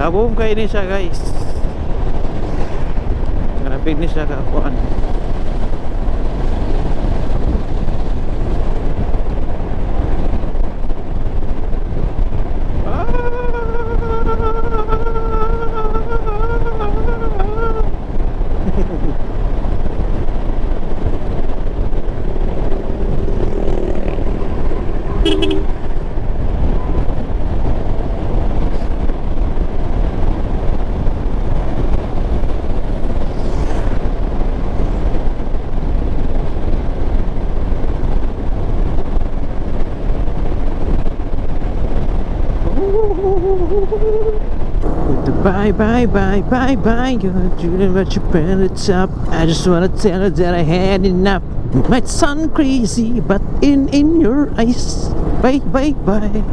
Kabum kayo ni siya guys. Grabe ni siya kakuan. Bye bye bye bye bye, you're doing what you put it up. I just wanna tell her that I had enough. Might sound crazy, but in your eyes. Bye bye bye.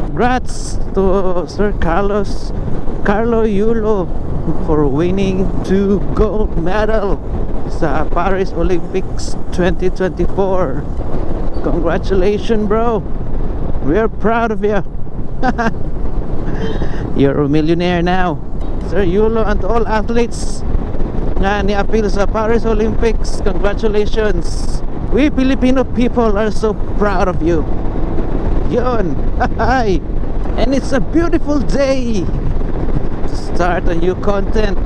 Congrats to Sir Carlo Yulo for winning 2 gold medal sa Paris Olympics 2024. Congratulations, bro. We're proud of you. You're a millionaire now, Sir Yulo, and all athletes na ni-appeal sa Paris Olympics. Congratulations. We Filipino people are so proud of you. Yun. Hi. And it's a beautiful day to start a new content.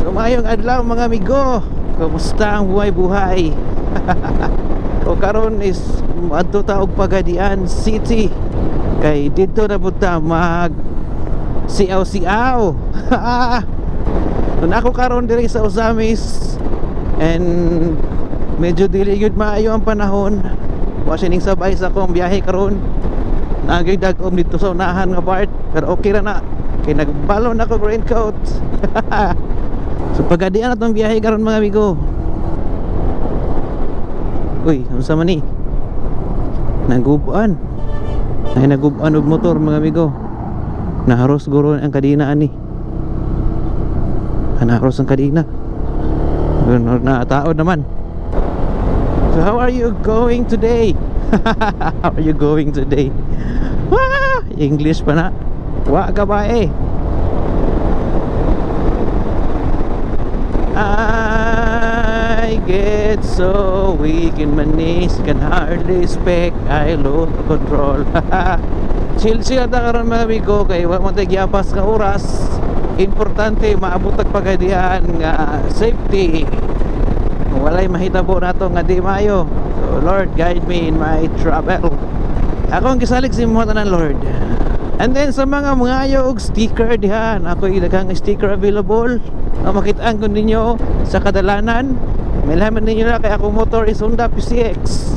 So mayong adlaw mga amigo. Kumusta ang buhay-buhay? O karon is adto ta og Pagadian City. Kay dito na punta mag siaw-siaw. Nun ako karon diri sa Ozamis, and medyo dili gyud maayo ang panahon. Wa sining sabay sa akong biyahe karon. Nagay dag-om dito sa unahan nga part, pero okay ra na. Kay nagbalon ako raincoat. So pagadian atong biyahe karon mga amigo. Uy, unsa man ni? Nagubuan. Ay nagubuan og motor mga amigo. Naharos guro ang kadina ani. Naharos ang kadina. Na taod naman. So how are you going today? How are you going today? Wah! English pa na. Wa ka ba eh? I get so weak in my knees, can hardly speak, I lose control. Chill ta karon mga amigo, kay wa man tay giapas nga oras. Importante maabot ang pagadian nga safety. Walay mahitabo nato nga di maayo. So Lord, guide me in my travel. Ako ang gisalig sa imo tanan, Lord. And then sa mga ayaw og sticker diha, ako daghang sticker available. Makitaan ko ninyo sa kadalanan. Malaman ninyo na kay ako motor is Honda PCX.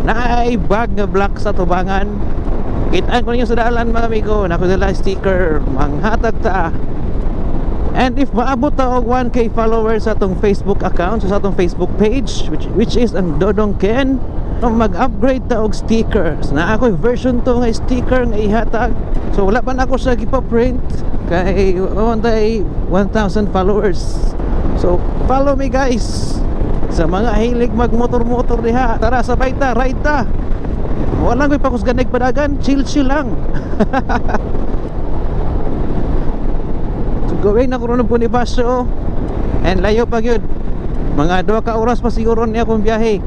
Naay bag nga black sa tubangan. Kitaan ko ninyo sa dalan mga amigo. Nako dala sticker, manghatag ta. And if maabot ta og 1K followers sa atong Facebook account, sa atong Facebook page, which is ang Dodong Ken, mag-upgrade ta og stickers. Na ako version to nga sticker nga ihatag. So wala pa na ako sa gipa-print kay day 1,000 followers. So follow me guys. Sa mga hilig magmotor-motor diha, tara sabay ta, ride ta. Wala ko'y pakusganay padagan, chill lang. So gawin na ko rin ng Bonifacio. And layo pa yun. Mga 2 ka oras pa siguro niya akong biyahe.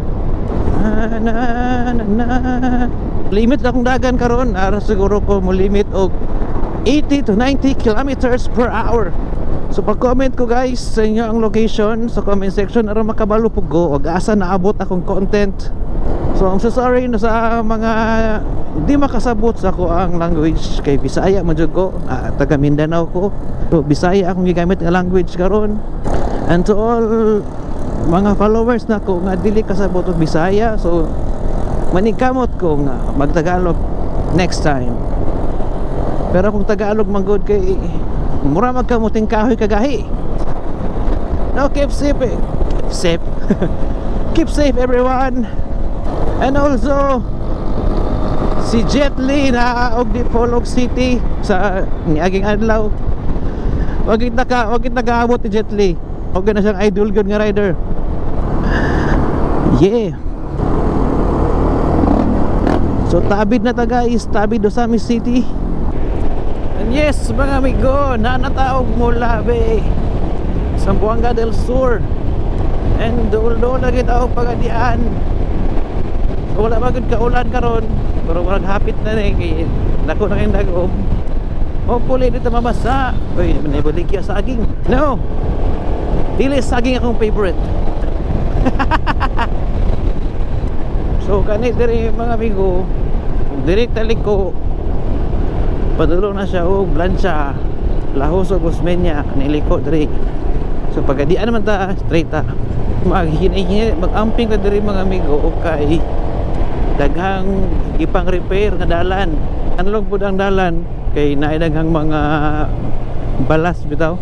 Limit na akong dagan karon. Ara siguro ko mo limit og 80 to 90 kilometers per hour. So pag-comment ko guys sa inyo ang location sa comment section, aron makabalo po go og asa naabot akong content. So I'm so sorry na sa mga hindi makasabot sa ako ang language, kay Bisaya man jud ko, taga Mindanao ko. So Bisaya akong gigamit nga language karon. And to all mga followers na ko nga dili kasabot og Bisaya, so maningkamot ko nga magtagalog next time. Pero kung Tagalog man good kay mura magkamuting kahoy kagahi. Now keep safe. Keep safe everyone. And also si Jet Li na og Dipolog City sa niaging adlaw. Wag it nakaabot ni Jet Li. Og na siyang idol gyud nga rider. Yeah. So tabid na ta guys, tabid do sa Ozamis City. And yes, mga amigo, nanataog mula be Zamboanga del Sur. And doon lagi tao pagadian. So, wala ba gud kaulan karon, pero wala hapit na ni kay dako na kayong dagom. Hopefully dito mabasa. Uy, manibaligya saging. No. Dili saging akong favorite. So kani diri mga amigo, diri taliko padulong na siya og plancha lahos og Guzmeña niliko diri. So pagadian naman ta straight ta mag-amping ka diri mga amigo o kay daghang gipang repair nga dalan. Anlog pud ang dalan kay naay daghang mga balas bitaw.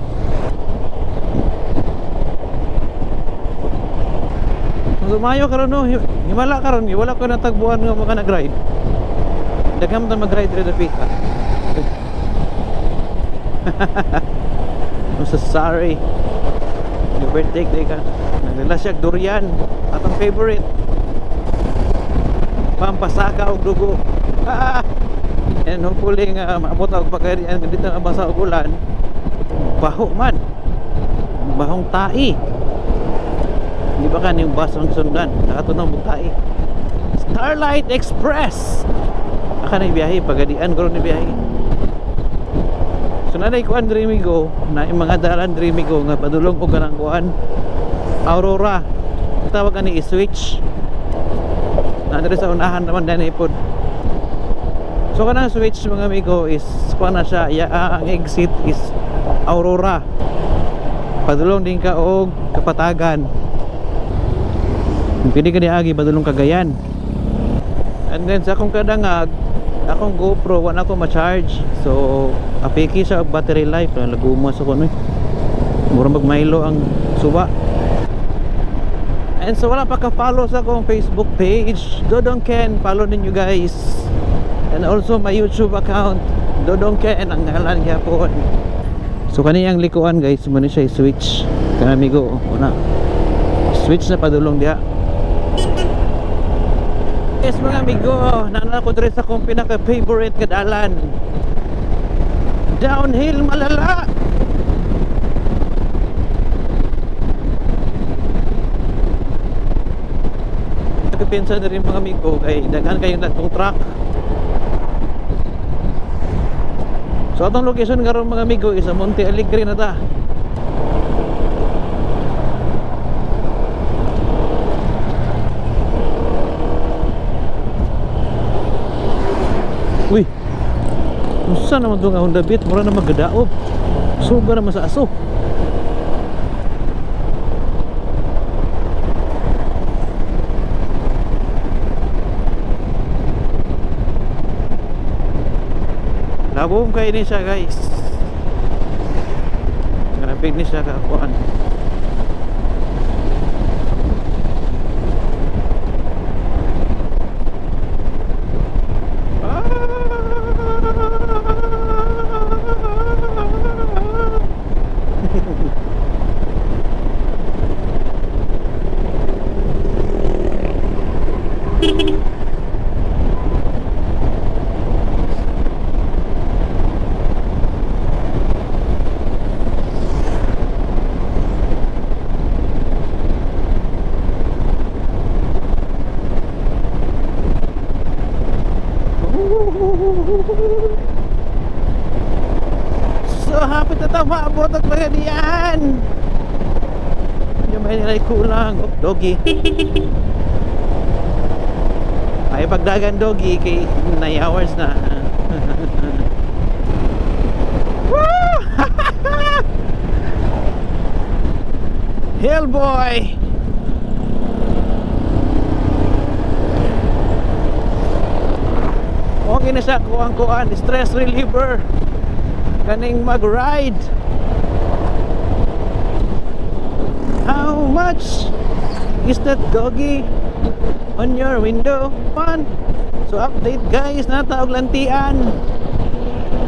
Sumayo karon no, himala karon, wala ko natagbuan nga mga nag-ride. Daghang man mag-ride diri dapit. I'm so sorry. Your birthday day ka. Nagdala siya durian, atong favorite. Pampasaka og dugo. And hopefully nga maabot og pagkarian dito nga basa og ulan. Baho man. Bahong tai. Di ba kan yung bus ang sundan? Nakatunong bugtai. Starlight Express. Aka na ibiyahe, pagadian ko rin ibiyahe. So nanay kuan Dreamigo, na yung mga dalan Dreamigo nga padulong ko kanang kuan Aurora. Tawag ani i-switch. Nandito sa unahan naman dyan ipod. So kanang switch mga amigo is kuan na siya, ang exit is Aurora. Padulong din ka og Kapatagan. Pwede ka niagi padulong Cagayan. And then sa akong kadangag, akong GoPro wala ako ma-charge. So apiki sa battery life, lagumas ako no. Mura magmaylo ang suba. And so wala pa ka-follow sa akong Facebook page, Dodong Ken, follow ninyo guys. And also my YouTube account, Dodong Ken ang ngalan gyapon. So kaniyang likuan guys, mo ni siya switch. Kana amigo, una. Switch na padulong dia. Yes mga amigo, nana ko diri sa akong pinaka-favorite kadalan. Downhill malala. Pinsa na rin mga amigo kay daghan kayo natong truck. So atong location karon mga amigo is sa Monte Alegre na ta. Uy, unsa naman ito nga Honda Beat, mura na magadaog. Suga naman sa aso. Labong kayo ni siya guys. Ngarapig ni siya kakuan. So hapit na tayo maabot at mga diyan. Yung may nilay kulang. Oh, doggy. Ay pagdagan doggy kay 9 hours na. Woo! Hellboy. Okay na siya, kuhaan, stress reliever. Kaning mag-ride. How much is that doggy on your window? One. So update guys, nataog lantian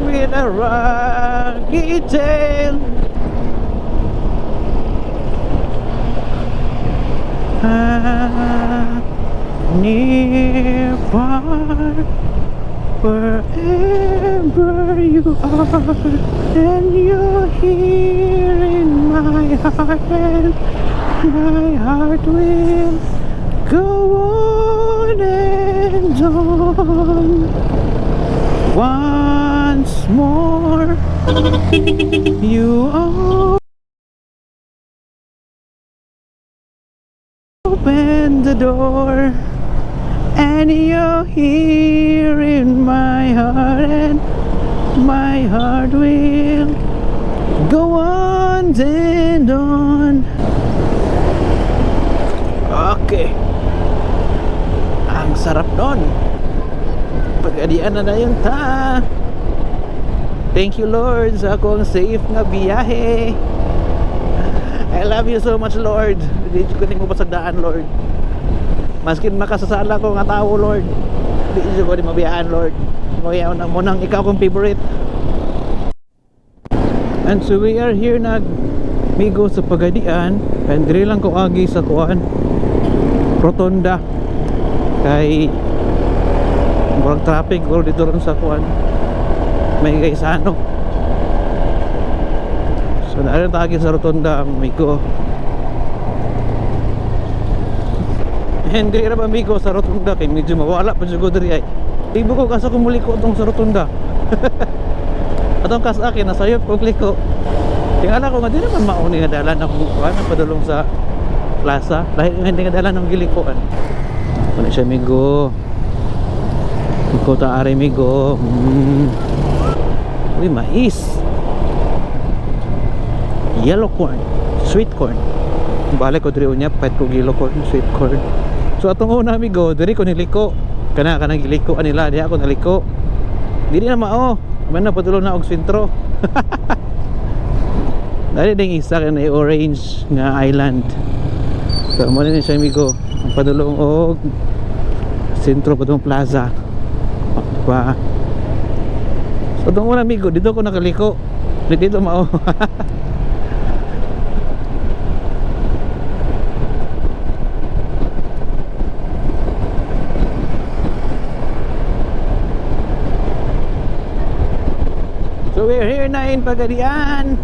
with a rocky tail. Near far wherever you are, and you're here in my heart, and my heart will go on and on. Once more, you open the door, and you're here in my heart, and my heart will go on and on. Okay, ang sarap nun. Pagadian na yun ta. Thank you Lord sa akong safe nga biyahe. I love you so much Lord. Hindi ko ning mapasagdaan Lord. Maskin makasasala ko nga tao Lord, hindi ko rin mabiyahan Lord. Mabiyahan na mo nang ikaw kong favorite. And so we are here migo sa Pagadian, and dire lang ko agi sa kuan Rotonda kay murag traffic or dito rin sa kuan may Gaisano. So narin tagi sa Rotonda ang migo. Hindi ra ba migo sa Rotonda kay medyo mawala pa jud ko diri ay. Ibo ko kasa ko muliko tong sa Rotonda. Atong kas akin nasayop ko liko. Tingala ko nga di naman mauni nga dalan ako kuan padulong sa plaza. Dahil hindi nga dalan ng gilikoan. Ano siya migo? Iko ta are migo. Uy, mais. Yellow corn, sweet corn. Balik ko diri unya pet ko yellow corn, sweet corn. So atong una amigo, diri ko niliko. Kana giliko nila, di ako naliko. Dili na mao. Man na padulong na og sentro. Dali ding isa ka na orange nga island. So mo ni siya amigo, padulong og sentro padung plaza. Pa. So atong una amigo, dito ko nakaliko. Dito mao. So we're here na in Pagadian.